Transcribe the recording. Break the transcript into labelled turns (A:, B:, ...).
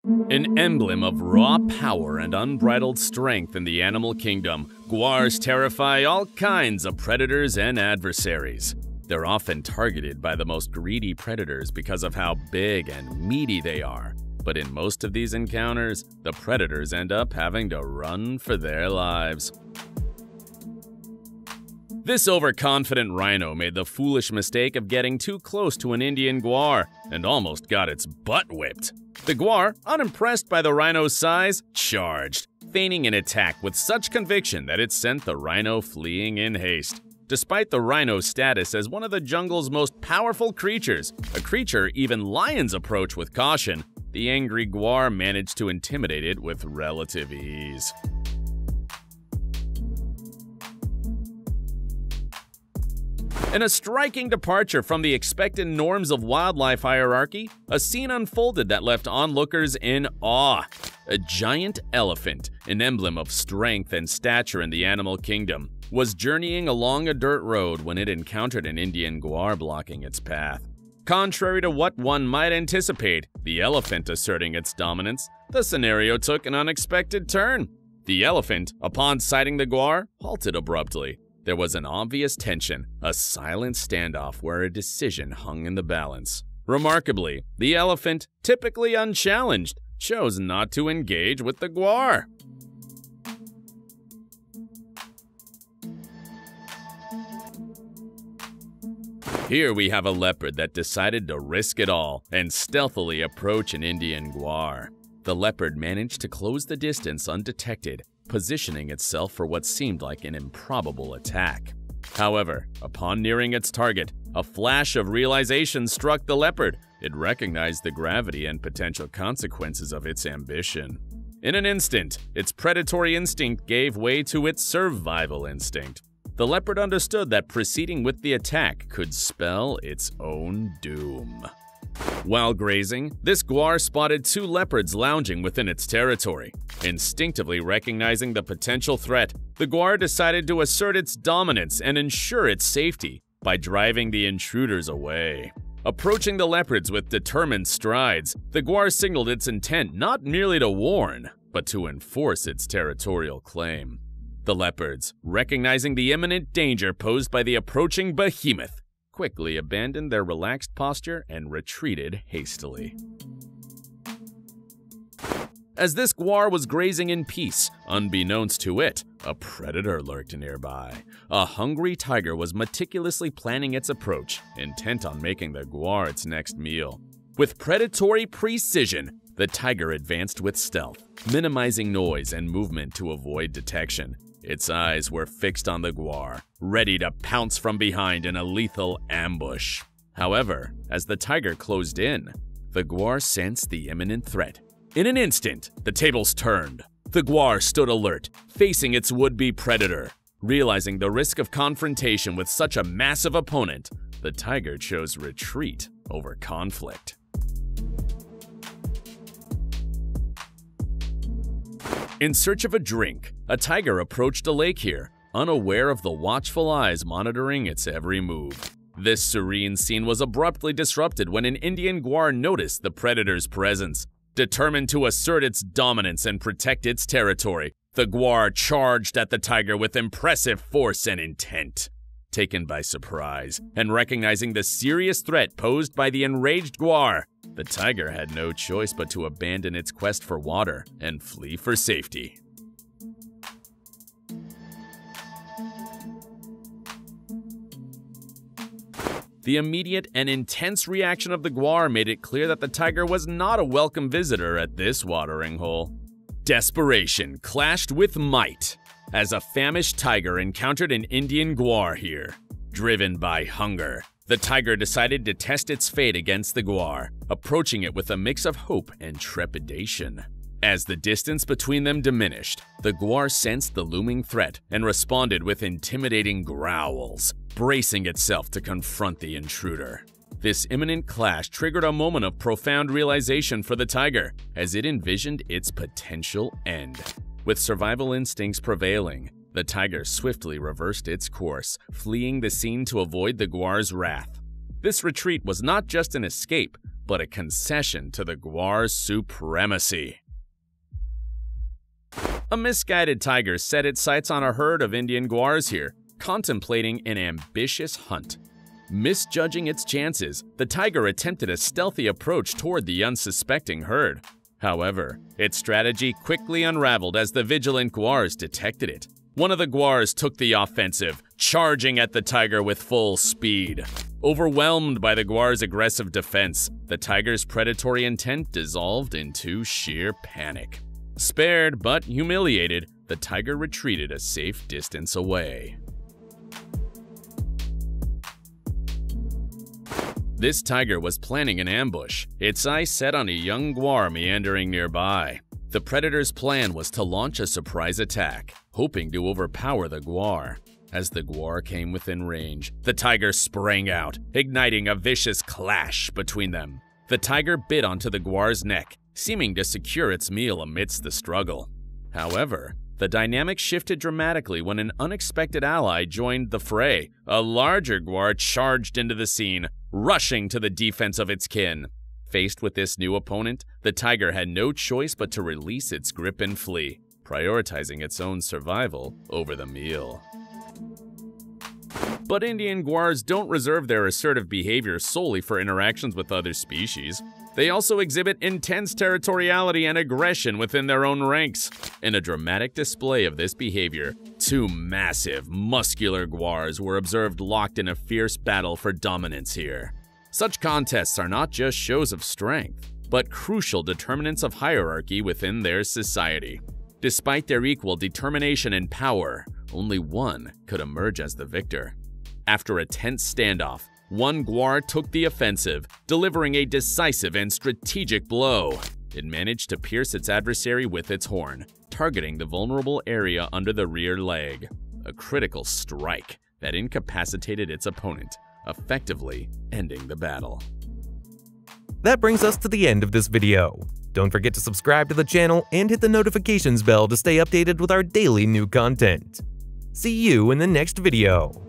A: An emblem of raw power and unbridled strength in the animal kingdom, guars terrify all kinds of predators and adversaries. They're often targeted by the most greedy predators because of how big and meaty they are. But in most of these encounters, the predators end up having to run for their lives. This overconfident rhino made the foolish mistake of getting too close to an Indian guar and almost got its butt whipped. The guar, unimpressed by the rhino's size, charged, feigning an attack with such conviction that it sent the rhino fleeing in haste. Despite the rhino's status as one of the jungle's most powerful creatures, a creature even lions approach with caution, the angry guar managed to intimidate it with relative ease. In a striking departure from the expected norms of wildlife hierarchy, a scene unfolded that left onlookers in awe. A giant elephant, an emblem of strength and stature in the animal kingdom, was journeying along a dirt road when it encountered an Indian guar blocking its path. Contrary to what one might anticipate, the elephant asserting its dominance, the scenario took an unexpected turn. The elephant, upon sighting the guar, halted abruptly. There was an obvious tension, a silent standoff where a decision hung in the balance. Remarkably, the elephant, typically unchallenged, chose not to engage with the guar. Here we have a leopard that decided to risk it all and stealthily approach an Indian guar. The leopard managed to close the distance undetected, positioning itself for what seemed like an improbable attack. However, upon nearing its target, a flash of realization struck the leopard. It recognized the gravity and potential consequences of its ambition. In an instant, its predatory instinct gave way to its survival instinct. The leopard understood that proceeding with the attack could spell its own doom. While grazing, this guar spotted two leopards lounging within its territory. Instinctively recognizing the potential threat, the guar decided to assert its dominance and ensure its safety by driving the intruders away. Approaching the leopards with determined strides, the guar signaled its intent not merely to warn, but to enforce its territorial claim. The leopards, recognizing the imminent danger posed by the approaching behemoth, quickly abandoned their relaxed posture and retreated hastily. As this guar was grazing in peace, unbeknownst to it, a predator lurked nearby. A hungry tiger was meticulously planning its approach, intent on making the guar its next meal. With predatory precision, the tiger advanced with stealth, minimizing noise and movement to avoid detection. Its eyes were fixed on the guar, ready to pounce from behind in a lethal ambush. However, as the tiger closed in, the guar sensed the imminent threat. In an instant, the tables turned. The guar stood alert, facing its would-be predator. Realizing the risk of confrontation with such a massive opponent, the tiger chose retreat over conflict. In search of a drink, a tiger approached a lake here, unaware of the watchful eyes monitoring its every move. This serene scene was abruptly disrupted when an Indian guar noticed the predator's presence. Determined to assert its dominance and protect its territory, the guar charged at the tiger with impressive force and intent. Taken by surprise, and recognizing the serious threat posed by the enraged guar, the tiger had no choice but to abandon its quest for water and flee for safety. The immediate and intense reaction of the guar made it clear that the tiger was not a welcome visitor at this watering hole. Desperation clashed with might as a famished tiger encountered an Indian guar here. Driven by hunger, the tiger decided to test its fate against the guar, approaching it with a mix of hope and trepidation. As the distance between them diminished, the guar sensed the looming threat and responded with intimidating growls, bracing itself to confront the intruder. This imminent clash triggered a moment of profound realization for the tiger, as it envisioned its potential end. With survival instincts prevailing, the tiger swiftly reversed its course, fleeing the scene to avoid the guar's wrath. This retreat was not just an escape, but a concession to the Gaur's supremacy. A misguided tiger set its sights on a herd of Indian Gaurs here, contemplating an ambitious hunt. Misjudging its chances, the tiger attempted a stealthy approach toward the unsuspecting herd. However, its strategy quickly unraveled as the vigilant Gaurs detected it. One of the Gaurs took the offensive, charging at the tiger with full speed. Overwhelmed by the Gaur's aggressive defense, the tiger's predatory intent dissolved into sheer panic. Spared but humiliated, the tiger retreated a safe distance away. This tiger was planning an ambush, its eyes set on a young Gaur meandering nearby. The predator's plan was to launch a surprise attack, hoping to overpower the Gaur. As the Gaur came within range, the tiger sprang out, igniting a vicious clash between them. The tiger bit onto the Gaur's neck, seeming to secure its meal amidst the struggle. However, the dynamic shifted dramatically when an unexpected ally joined the fray. A larger Gaur charged into the scene, rushing to the defense of its kin. Faced with this new opponent, the tiger had no choice but to release its grip and flee, prioritizing its own survival over the meal. But Indian Gaurs don't reserve their assertive behavior solely for interactions with other species. They also exhibit intense territoriality and aggression within their own ranks. In a dramatic display of this behavior, two massive, muscular Gaurs were observed locked in a fierce battle for dominance here. Such contests are not just shows of strength, but crucial determinants of hierarchy within their society. Despite their equal determination and power, only one could emerge as the victor. After a tense standoff, one Gaur took the offensive, delivering a decisive and strategic blow. It managed to pierce its adversary with its horn, targeting the vulnerable area under the rear leg. A critical strike that incapacitated its opponent, effectively ending the battle.
B: That brings us to the end of this video. Don't forget to subscribe to the channel and hit the notifications bell to stay updated with our daily new content. See you in the next video.